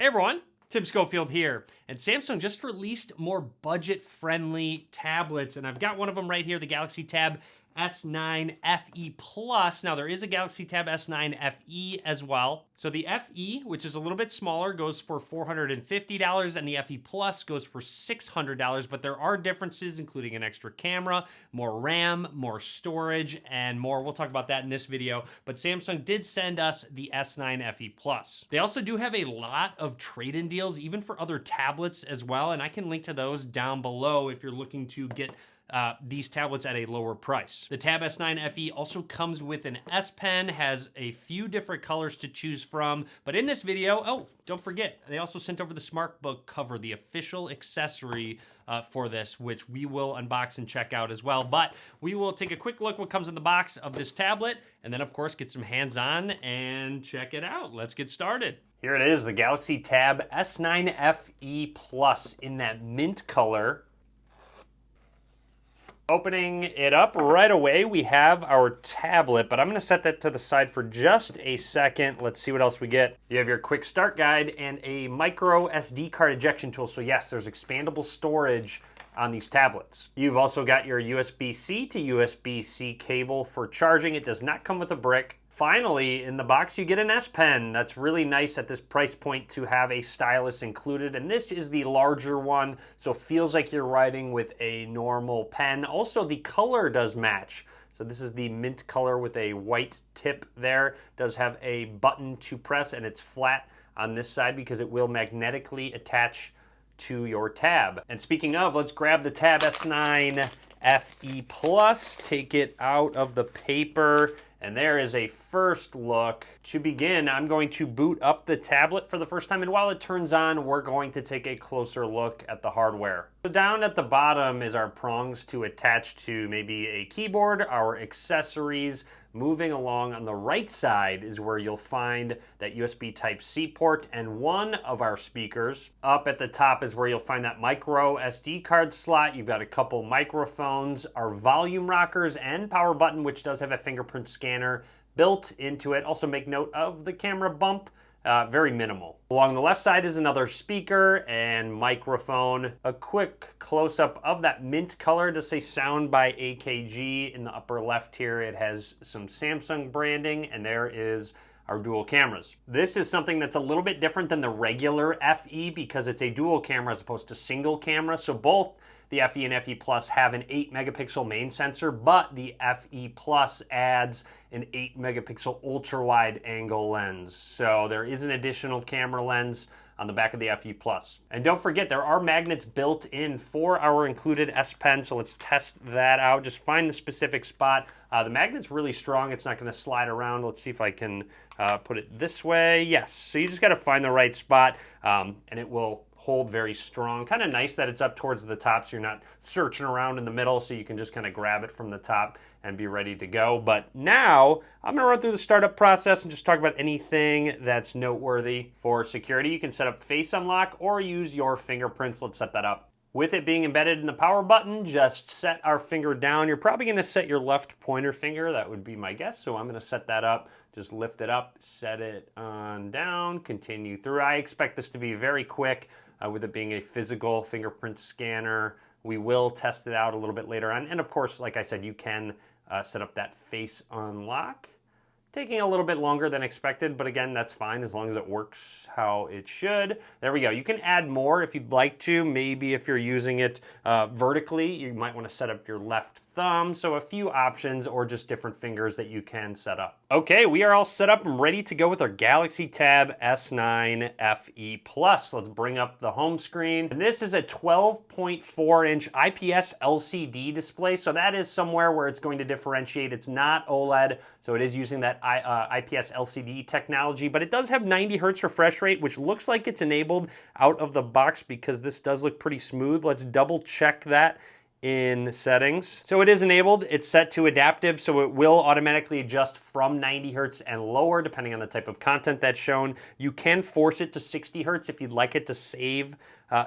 Hey everyone, Tim Schofield here, and Samsung just released more budget-friendly tablets, and I've got one of them right here, the Galaxy Tab S9 FE Plus. Now there is a Galaxy Tab S9 FE as well. So the FE, which is a little bit smaller, goes for $450, and the FE Plus goes for $600, but there are differences, including an extra camera, more RAM, more storage, and more. We'll talk about that in this video, but Samsung did send us the S9 FE Plus. They also do have a lot of trade-in deals, even for other tablets as well, and I can link to those down below if you're looking to get these tablets at a lower price. The Tab S9 FE also comes with an S Pen, has a few different colors to choose from, but in this video, oh, don't forget, they also sent over the SmartBook cover, the official accessory for this, which we will unbox and check out as well. But we will take a quick look what comes in the box of this tablet, and then of course get some hands-on and check it out. Let's get started. Here it is, the Galaxy Tab S9 FE Plus in that mint color. Opening it up right away, we have our tablet, but I'm going to set that to the side for just a second. Let's see what else we get. You have your quick start guide and a micro SD card ejection tool. So yes, there's expandable storage on these tablets. You've also got your USB-C to USB-C cable for charging. It does not come with a brick. Finally, in the box, you get an S Pen. That's really nice at this price point to have a stylus included. And this is the larger one, so it feels like you're writing with a normal pen. Also, the color does match. So this is the mint color with a white tip there. It does have a button to press, and it's flat on this side because it will magnetically attach to your tab. And speaking of, let's grab the Tab S9 FE Plus, take it out of the paper, and there is a first look. To begin, I'm going to boot up the tablet for the first time, and while it turns on, we're going to take a closer look at the hardware. So down at the bottom is our prongs to attach to maybe a keyboard, our accessories. Moving along on the right side is where you'll find that USB Type-C port and one of our speakers. Up at the top is where you'll find that micro SD card slot. You've got a couple microphones, our volume rockers, and power button, which does have a fingerprint scanner built into it. Also make note of the camera bump. Very minimal. Along the left side is another speaker and microphone. A quick close-up of that mint color to say sound by AKG. In the upper left here, it has some Samsung branding, and there is our dual cameras. This is something that's a little bit different than the regular FE because it's a dual camera as opposed to single camera. So both the FE and FE Plus have an 8 megapixel main sensor, but the FE Plus adds an 8 megapixel ultra wide angle lens. So there is an additional camera lens on the back of the FE Plus. And don't forget, there are magnets built in for our included S Pen, so let's test that out. Just find the specific spot. The magnet's really strong. It's not gonna slide around. Let's see if I can put it this way. Yes, so you just gotta find the right spot, and it will hold very strong. Kind of nice that it's up towards the top so you're not searching around in the middle, so you can just kind of grab it from the top and be ready to go. But now I'm gonna run through the startup process and just talk about anything that's noteworthy. For security, you can set up face unlock or use your fingerprints. Let's set that up. With it being embedded in the power button, just set our finger down. You're probably gonna set your left pointer finger. That would be my guess. So I'm gonna set that up. Just lift it up, set it on down, continue through. I expect this to be very quick. With it being a physical fingerprint scanner. We will test it out a little bit later on. And of course, like I said, you can set up that face unlock. Taking a little bit longer than expected, but again, that's fine as long as it works how it should. There we go. You can add more if you'd like to. Maybe if you're using it vertically, you might want to set up your left thumb. So a few options or just different fingers that you can set up. Okay, we are all set up and ready to go with our Galaxy Tab S9 FE Plus. Let's bring up the home screen. And this is a 12.4-inch IPS LCD display. So that is somewhere where it's going to differentiate. It's not OLED, so it is using that IPS LCD technology, but it does have 90 hertz refresh rate, which looks like it's enabled out of the box because this does look pretty smooth. Let's double check that in settings. So it is enabled. It's set to adaptive, so it will automatically adjust from 90 hertz and lower depending on the type of content that's shown. You can force it to 60 hertz if you'd like it to save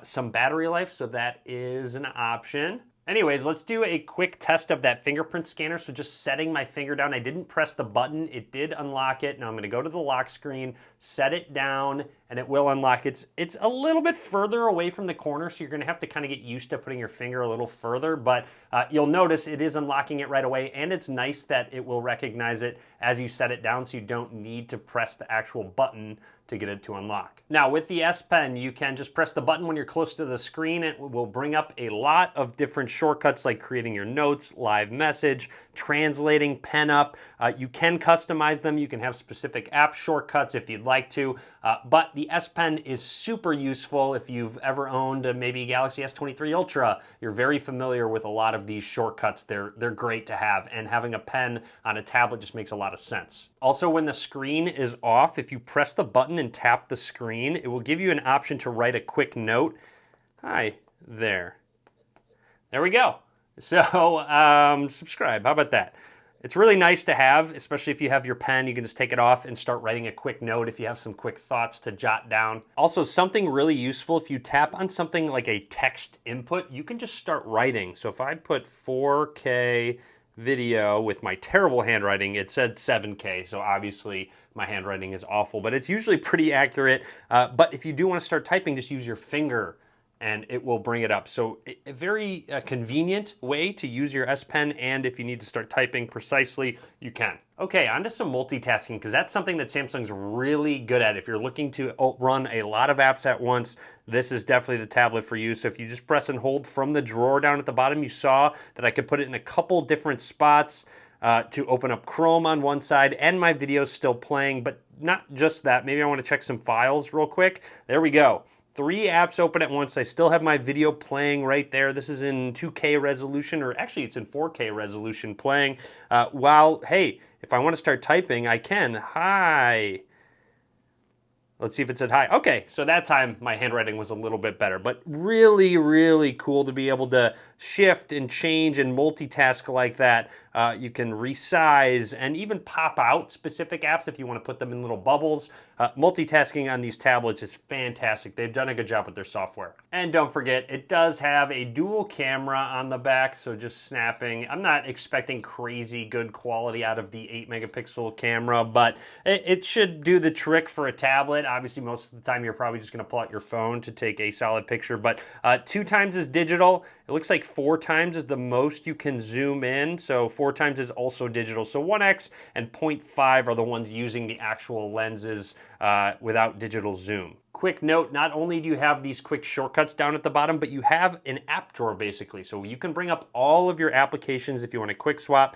some battery life, so that is an option. Anyways, let's do a quick test of that fingerprint scanner. So just setting my finger down, I didn't press the button, it did unlock it. Now I'm gonna go to the lock screen, set it down, and it will unlock. It's a little bit further away from the corner, so you're gonna have to kind of get used to putting your finger a little further, but you'll notice it is unlocking it right away, and it's nice that it will recognize it as you set it down, so you don't need to press the actual button to get it to unlock. Now with the S Pen, you can just press the button when you're close to the screen. It will bring up a lot of different shortcuts like creating your notes, live message, translating, pen up. You can customize them. You can have specific app shortcuts if you'd like to, but the S Pen is super useful if you've ever owned maybe Galaxy S23 Ultra. You're very familiar with a lot of these shortcuts. They're great to have, and having a pen on a tablet just makes a lot of sense. Also, when the screen is off, if you press the button and tap the screen, it will give you an option to write a quick note. Hi there. There we go. So subscribe. How about that? It's really nice to have, especially if you have your pen. You can just take it off and start writing a quick note if you have some quick thoughts to jot down. Also, something really useful, if you tap on something like a text input, you can just start writing. So if I put 4K video with my terrible handwriting, it said 7K, so obviously my handwriting is awful, but it's usually pretty accurate. But if you do want to start typing, just use your finger and it will bring it up. So a very convenient way to use your S Pen, and if you need to start typing precisely, you can. Okay, on to some multitasking, because that's something that Samsung's really good at. If you're looking to run a lot of apps at once, this is definitely the tablet for you. So if you just press and hold from the drawer down at the bottom, you saw that I could put it in a couple different spots to open up Chrome on one side, and my video's still playing, but not just that. Maybe I want to check some files real quick. There we go. 3 apps open at once. I still have my video playing right there. This is in 2K resolution, or actually it's in 4K resolution playing. While, hey, if I want to start typing, I can. Hi. Let's see if it says hi. Okay, so that time my handwriting was a little bit better, but really, really cool to be able to shift and change and multitask like that. You can resize and even pop out specific apps if you want to put them in little bubbles. Multitasking on these tablets is fantastic. They've done a good job with their software. And don't forget, it does have a dual camera on the back, so just snapping. I'm not expecting crazy good quality out of the 8 megapixel camera, but it should do the trick for a tablet. Obviously, most of the time you're probably just going to pull out your phone to take a solid picture, but 2 times is digital. It looks like 4 times is the most you can zoom in, so 4 times is also digital. So 1x and 0.5 are the ones using the actual lenses without digital zoom. Quick note, not only do you have these quick shortcuts down at the bottom, but you have an app drawer basically. So you can bring up all of your applications if you want to quick swap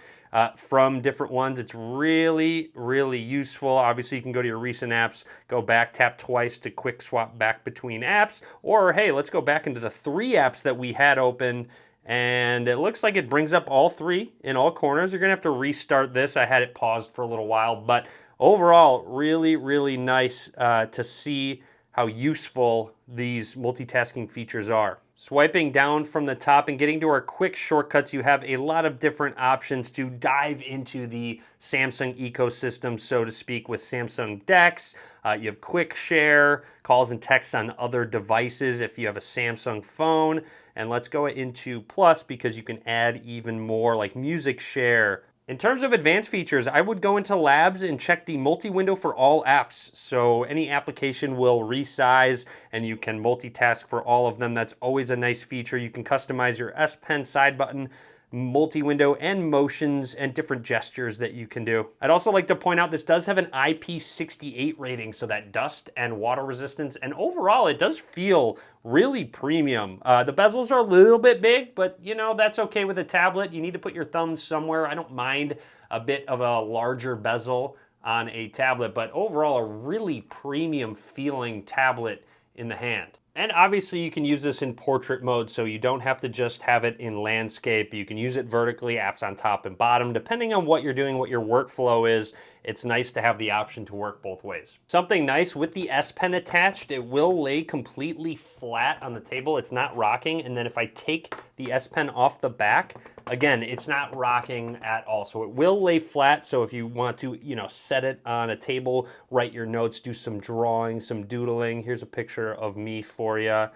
from different ones. It's really, really useful. Obviously, you can go to your recent apps, go back, tap twice to quick swap back between apps, or hey, let's go back into the 3 apps that we had open, and it looks like it brings up all 3 in all corners. You're gonna have to restart this. I had it paused for a little while, but overall, really, really nice to see how useful these multitasking features are. Swiping down from the top and getting to our quick shortcuts, you have a lot of different options to dive into the Samsung ecosystem, so to speak, with Samsung DeX. You have quick share, calls and texts on other devices if you have a Samsung phone. And let's go into Plus because you can add even more like music share. In terms of advanced features, I would go into Labs and check the multi-window for all apps. So any application will resize and you can multitask for all of them. That's always a nice feature. You can customize your S Pen side button, multi-window, and motions and different gestures that you can do. I'd also like to point out this does have an IP68 rating, so that dust and water resistance, and overall it does feel really premium. The bezels are a little bit big, but you know, that's okay with a tablet. You need to put your thumb somewhere. I don't mind a bit of a larger bezel on a tablet, but overall a really premium feeling tablet in the hand. And obviously you can use this in portrait mode, so you don't have to just have it in landscape. You can use it vertically, apps on top and bottom. Depending on what you're doing, what your workflow is, it's nice to have the option to work both ways. Something nice with the S Pen attached, it will lay completely flat on the table. It's not rocking, and then if I take the S Pen off the back, again, it's not rocking at all. So it will lay flat, so if you want to, you know, set it on a table, write your notes, do some drawing, some doodling. Here's a picture of me for you.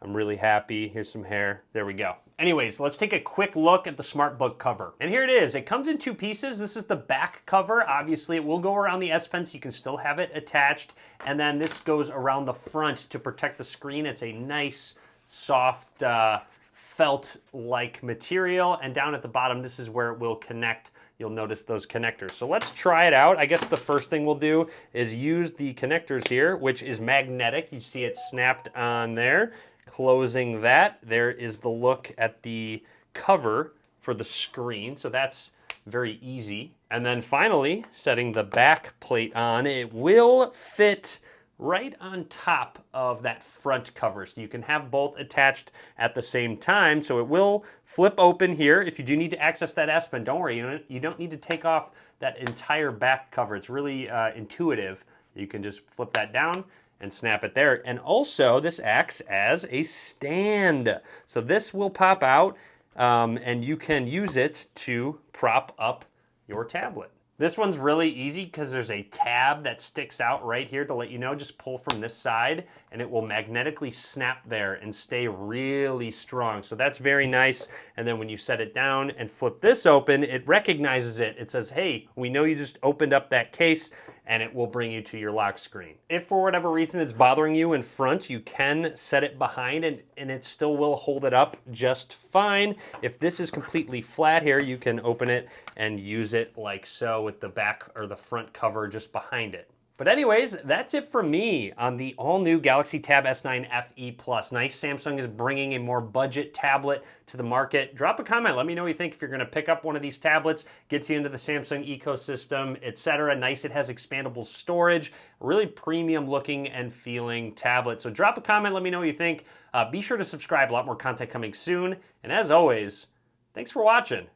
I'm really happy. Here's some hair. There we go. Anyways, let's take a quick look at the SmartBook cover. And here it is. It comes in two pieces. This is the back cover. Obviously, it will go around the S Pen so you can still have it attached. And then this goes around the front to protect the screen. It's a nice, soft, felt-like material. And down at the bottom, this is where it will connect. You'll notice those connectors. So let's try it out. I guess the first thing we'll do is use the connectors here, which is magnetic. You see it snapped on there. Closing that, there is the look at the cover for the screen. So that's very easy. And then finally, setting the back plate on, it will fit right on top of that front cover. So you can have both attached at the same time. So it will flip open here. If you do need to access that S Pen, don't worry, you don't need to take off that entire back cover. It's really intuitive. You can just flip that down and snap it there. And also this acts as a stand. So this will pop out and you can use it to prop up your tablet. This one's really easy because there's a tab that sticks out right here to let you know. Just pull from this side and it will magnetically snap there and stay really strong. So that's very nice. And then when you set it down and flip this open, it recognizes it. It says, hey, we know you just opened up that case, and it will bring you to your lock screen. If for whatever reason it's bothering you in front, you can set it behind and it still will hold it up just fine. If this is completely flat here, you can open it and use it like so with the back or the front cover just behind it. But anyways, that's it for me on the all-new Galaxy Tab S9 FE Plus. Nice Samsung is bringing a more budget tablet to the market. Drop a comment. Let me know what you think if you're going to pick up one of these tablets. Gets you into the Samsung ecosystem, etc. Nice, it has expandable storage. Really premium looking and feeling tablet. So drop a comment. Let me know what you think. Be sure to subscribe. A lot more content coming soon. And as always, thanks for watching.